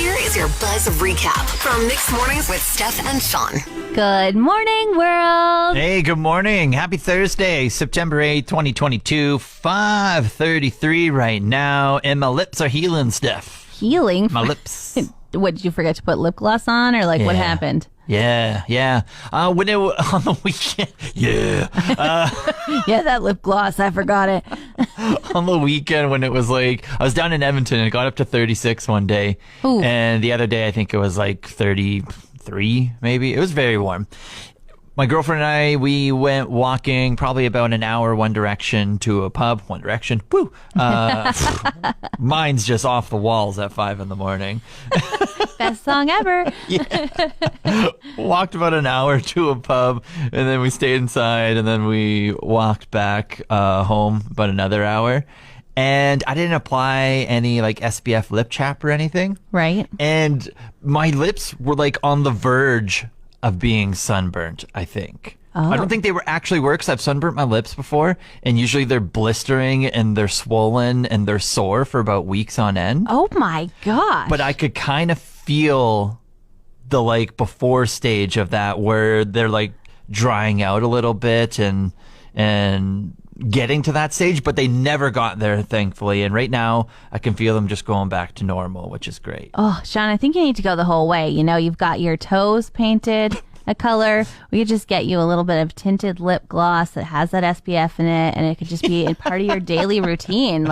Here is your Buzz recap from Mixed Mornings with Steph and Shawn. Good morning, world. Hey, good morning. Happy Thursday, September 8th, 2022, 5:33 right now, and my lips are healing, Steph. Healing? My lips. What, did you forget to put lip gloss on, or what happened? Yeah. When it on the weekend, yeah, that lip gloss, I forgot it. on the weekend when it was I was down in Edmonton and it got up to 36 one day. Ooh. And the other day I think it was 33 maybe. It was very warm. My girlfriend and I, we went walking probably about an hour one direction to a pub. One Direction. Woo! Mine's just off the walls at 5 a.m. Best song ever. Walked about an hour to a pub, and then we stayed inside, and then we walked back home about another hour. And I didn't apply any SPF lip chap or anything. Right. And my lips were on the verge of being sunburnt, I think. Oh. I don't think they were actually because I've sunburnt my lips before, and usually they're blistering and they're swollen and they're sore for about weeks on end. Oh my gosh. But I could kind of feel the before stage of that where they're drying out a little bit and getting to that stage, but they never got there, thankfully. And right now I can feel them just going back to normal, which is great. Oh, Shawn, I think you need to go the whole way. You've got your toes painted a color. We could just get you a little bit of tinted lip gloss that has that SPF in it, and it could just be a part of your daily routine.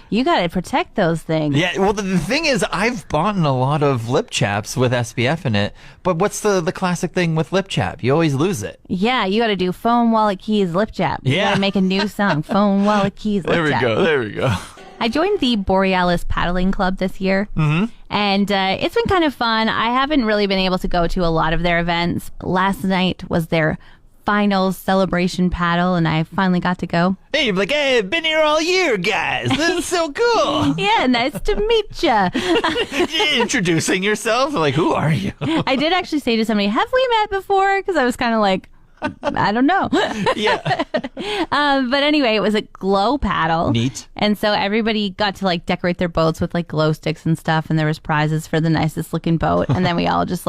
You got to protect those things. Yeah, well, the thing is, I've bought a lot of lip chaps with SPF in it, but what's the classic thing with lip chap? You always lose it. Yeah, you got to do Phone Wallet Keys lip chap. You got to make a new song, Phone Wallet Keys lip chap. There we go. I joined the Borealis Paddling Club this year, and it's been kind of fun. I haven't really been able to go to a lot of their events. Last night was their final celebration paddle, and I finally got to go. Hey, you're hey, I've been here all year, guys. This is so cool. Yeah, nice to meet ya. Introducing yourself? Who are you? I did actually say to somebody, have we met before? Because I was kind of I don't know. Yeah. But anyway, it was a glow paddle. Neat. And so everybody got to decorate their boats with glow sticks and stuff. And there was prizes for the nicest looking boat. And then we all just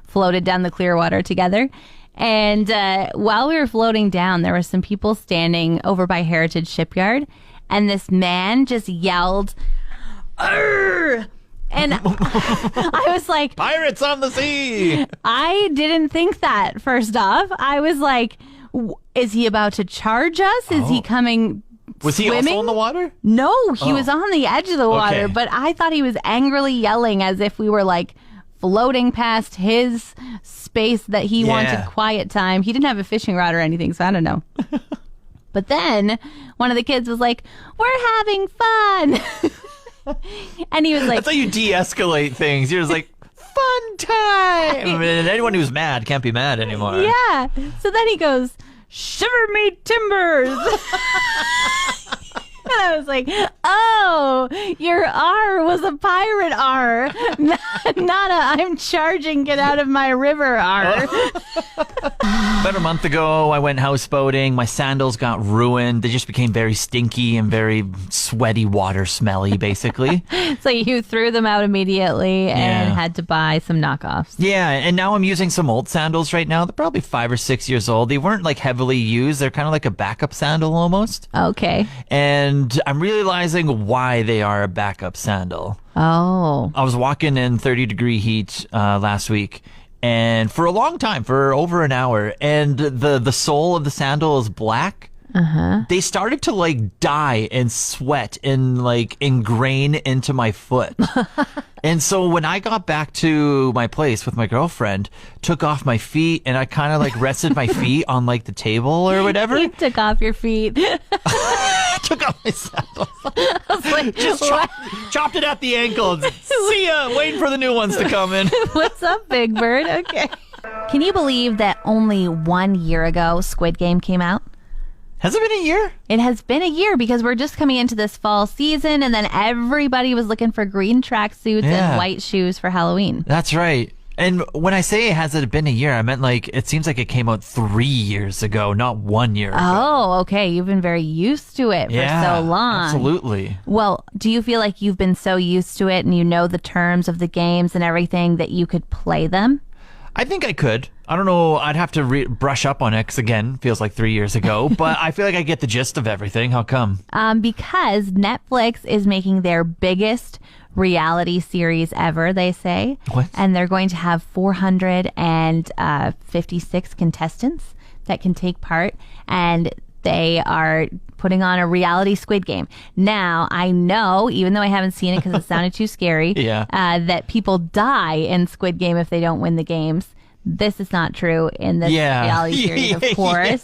floated down the clear water together. And while we were floating down, there were some people standing over by Heritage Shipyard. And this man just yelled, "Arr!" And I was like, Pirates on the sea! I didn't think that, first off. I was like, is he about to charge us? Is he coming Was swimming? he also in the water? No, he was on the edge of the water, Okay. but I thought he was angrily yelling as if we were floating past his space that he wanted quiet time. He didn't have a fishing rod or anything, so I don't know. But then one of the kids was like, we're having fun. And he was like, That's how you de-escalate things. You're just fun time. And anyone who's mad can't be mad anymore. yeah. So then he goes, shiver me timbers. And I was like, oh, your R was a pirate R, not a I'm charging, get out of my river R. About a month ago, I went houseboating. My sandals got ruined. They just became very stinky and very sweaty, water smelly, basically. So you threw them out immediately and had to buy some knockoffs. Yeah, and now I'm using some old sandals right now. They're probably 5 or 6 years old. They weren't heavily used. They're kind of like a backup sandal almost. Okay. And I'm realizing why they are a backup sandal. Oh. I was walking in 30-degree heat last week, and for a long time, for over an hour, and the sole of the sandal is black. They started to dye and sweat and ingrain into my foot. And so when I got back to my place with my girlfriend, took off my feet, and I kind of rested my feet on the table or whatever. You took off your feet. Took off my sandals. I was like, Just chopped it at the ankles. See ya. Waiting for the new ones to come in. what's up, Big Bird? Okay. Can you believe that only 1 year ago Squid Game came out? Has it been a year? It has been a year because we're just coming into this fall season, and then everybody was looking for green tracksuits and white shoes for Halloween. That's right. And when I say has it been a year, I meant like it seems like it came out 3 years ago, not 1 year ago. Oh, okay. You've been very used to it for so long. Absolutely. Well, do you feel like you've been so used to it and you know the terms of the games and everything that you could play them? I think I could. I don't know. I'd have to brush up on it 'cause again, feels like 3 years ago. But I feel like I get the gist of everything. How come? Because Netflix is making their biggest reality series ever, they say. What? And they're going to have 456 contestants that can take part. And they are putting on a reality Squid Game. Now, I know, even though I haven't seen it because it sounded too scary, that people die in Squid Game if they don't win the games. This is not true in this reality series, of course.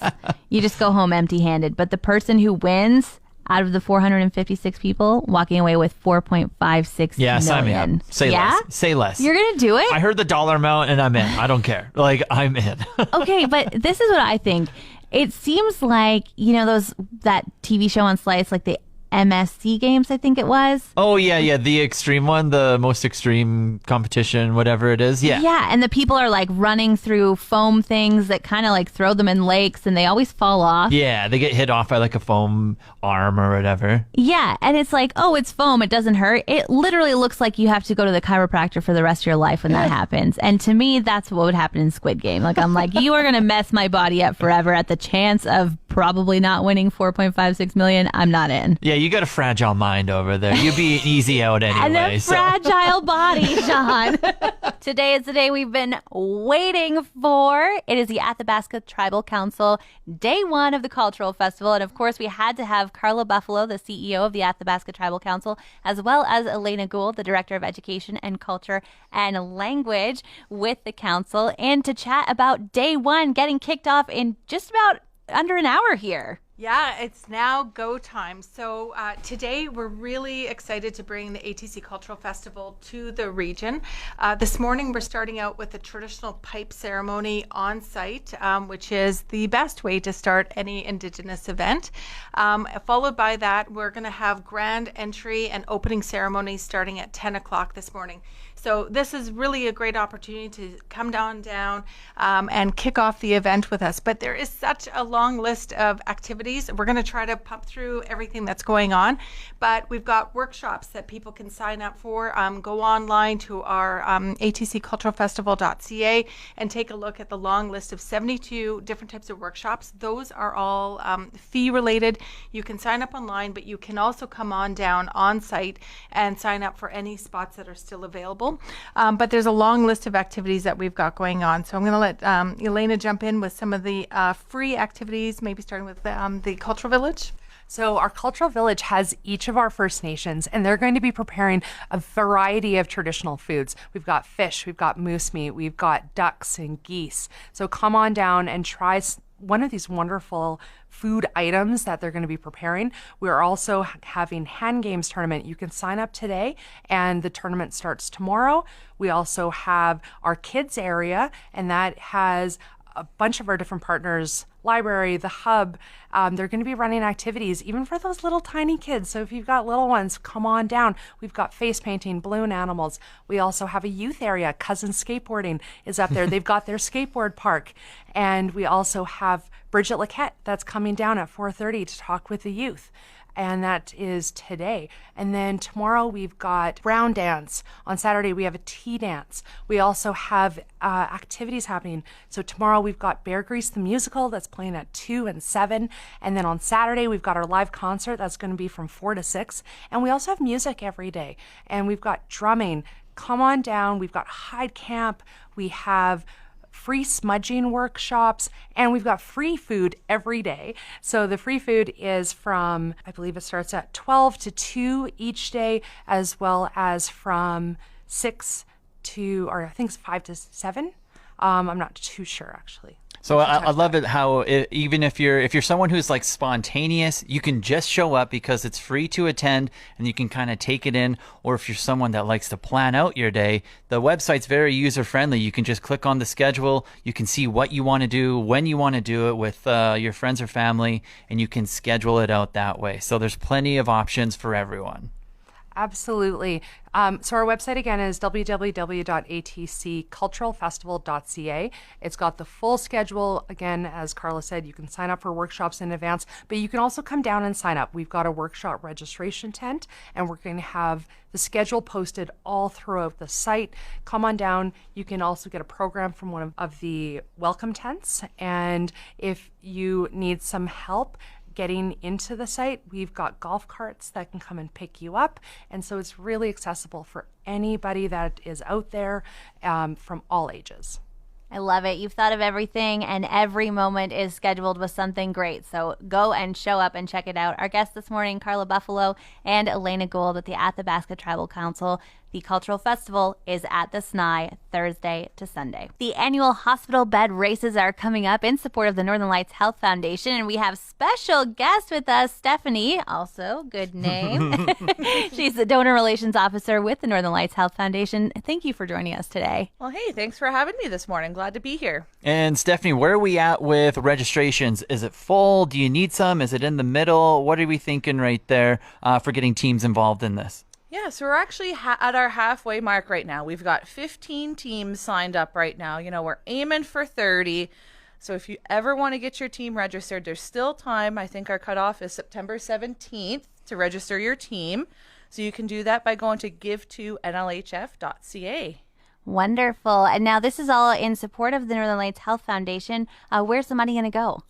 You just go home empty-handed. But the person who wins out of the 456 people walking away with 4.56 million. Sign me up. Say less. Say less. You're going to do it? I heard the dollar amount and I'm in. I don't care. Like, I'm in. Okay, but this is what I think. It seems like, that TV show on Slice, like the MSC games, I think it was. Oh, yeah. The extreme one, the most extreme competition, whatever it is. Yeah. Yeah. And the people are like running through foam things that kind of like throw them in lakes and they always fall off. Yeah. They get hit off by like a foam arm or whatever. Yeah. And it's like, oh, it's foam. It doesn't hurt. It literally looks like you have to go to the chiropractor for the rest of your life when that happens. And to me, that's what would happen in Squid Game. Like, I'm like, you are going to mess my body up forever at the chance of probably not winning 4.56 million. I'm not in. Yeah, you got a fragile mind over there. You'd be easy out anyway. And a fragile body, Shawn. Today is the day we've been waiting for. It is the Athabasca Tribal Council, day one of the Cultural Festival. And of course, we had to have Carla Buffalo, the CEO of the Athabasca Tribal Council, as well as Elena Gould, the Director of Education and Culture and Language with the council, and to chat about day one getting kicked off in just about under an hour here. Yeah, it's now go time. So today we're really excited to bring the ATC Cultural Festival to the region. This morning we're starting out with a traditional pipe ceremony on site, which is the best way to start any Indigenous event. Followed by that, we're going to have grand entry and opening ceremonies starting at 10 o'clock this morning. So this is really a great opportunity to come down and kick off the event with us. But there is such a long list of activities. We're going to try to pump through everything that's going on. But we've got workshops that people can sign up for. Go online to our atcculturalfestival.ca and take a look at the long list of 72 different types of workshops. Those are all fee related. You can sign up online, but you can also come on down on site and sign up for any spots that are still available. But there's a long list of activities that we've got going on. So I'm going to let Elena jump in with some of the free activities, maybe starting with the Cultural Village. So our Cultural Village has each of our First Nations, and they're going to be preparing a variety of traditional foods. We've got fish, we've got moose meat, we've got ducks and geese. So come on down and try one of these wonderful food items that they're going to be preparing. We're also having hand games tournament. You can sign up today and the tournament starts tomorrow. We also have our kids area, and that has a bunch of our different partners, library, the hub. They're going to be running activities even for those little tiny kids. So if you've got little ones, come on down. We've got face painting, balloon animals. We also have a youth area. Cousin Skateboarding is up there. They've got their skateboard park. And we also have Bridget Laquette that's coming down at 4:30 to talk with the youth. And that is today. And then tomorrow we've got brown dance. On Saturday we have a tea dance. We also have activities happening. So tomorrow we've got Bear Grease the musical that's playing at 2 and 7. And then on Saturday we've got our live concert that's going to be from 4 to 6. And we also have music every day. And we've got drumming. Come on down. We've got hide camp. We have free smudging workshops, and we've got free food every day. So the free food is from, I believe it starts at 12 to 2 each day, as well as from 6 to, or I think it's 5 to 7. I'm not too sure actually. So I love it how even if you're someone who's like spontaneous, you can just show up because it's free to attend and you can kind of take it in. Or if you're someone that likes to plan out your day, the website's very user friendly. You can just click on the schedule. You can see what you want to do, when you want to do it with your friends or family, and you can schedule it out that way. So there's plenty of options for everyone. Absolutely. So our website again is www.atcculturalfestival.ca. It's got the full schedule. Again, as Carla said, you can sign up for workshops in advance, but you can also come down and sign up. We've got a workshop registration tent, and we're going to have the schedule posted all throughout the site. Come on down. You can also get a program from one of the welcome tents. And if you need some help getting into the site, we've got golf carts that can come and pick you up. And so it's really accessible for anybody that is out there from all ages. I love it. You've thought of everything, and every moment is scheduled with something great. So go and show up and check it out. Our guests this morning, Carla Buffalo and Elena Gould at the Athabasca Tribal Council. The cultural festival is at the SNI Thursday to Sunday. The annual hospital bed races are coming up in support of the Northern Lights Health Foundation, and we have special guest with us, Stephanie, also good name. She's the donor relations officer with the Northern Lights Health Foundation. Thank you for joining us today. Well, hey, thanks for having me this morning. Glad to be here. And Stephanie, where are we at with registrations? Is it full? Do you need some? Is it in the middle? What are we thinking right there for getting teams involved in this? Yeah, so we're actually at our halfway mark right now. We've got 15 teams signed up right now. You know, we're aiming for 30. So if you ever want to get your team registered, there's still time. I think our cutoff is September 17th to register your team. So you can do that by going to give2nlhf.ca. Wonderful. And now this is all in support of the Northern Lights Health Foundation. Where's the money going to go?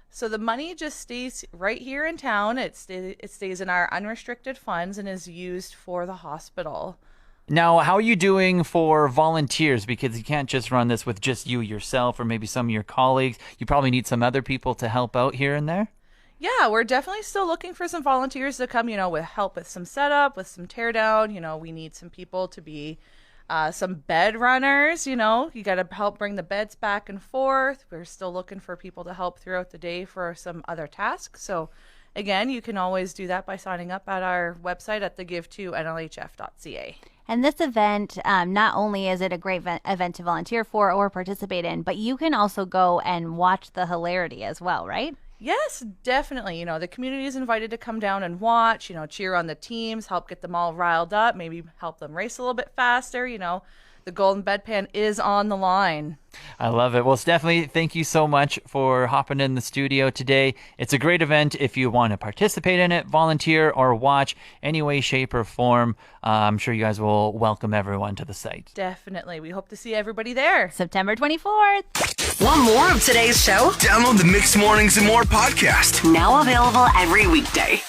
So the money just stays right here in town. It stays in our unrestricted funds and is used for the hospital. Now, how are you doing for volunteers? Because you can't just run this with just you yourself or maybe some of your colleagues. You probably need some other people to help out here and there. Yeah, we're definitely still looking for some volunteers to come, with help with some setup, with some tear down. We need some people to be some bed runners. You got to help bring the beds back and forth. We're still looking for people to help throughout the day for some other tasks. So again, you can always do that by signing up at our website at give2nlhf.ca. And this event, not only is it a great event to volunteer for or participate in, but you can also go and watch the hilarity as well, right? Yes, definitely. The community is invited to come down and watch, cheer on the teams, help get them all riled up, maybe help them race a little bit faster. The golden bedpan is on the line. I love it. Well, Stephanie, thank you so much for hopping in the studio today. It's a great event if you want to participate in it, volunteer, or watch any way, shape, or form. I'm sure you guys will welcome everyone to the site. Definitely. We hope to see everybody there. September 24th. Want more of today's show? Download the Mixed Mornings and More podcast. Now available every weekday.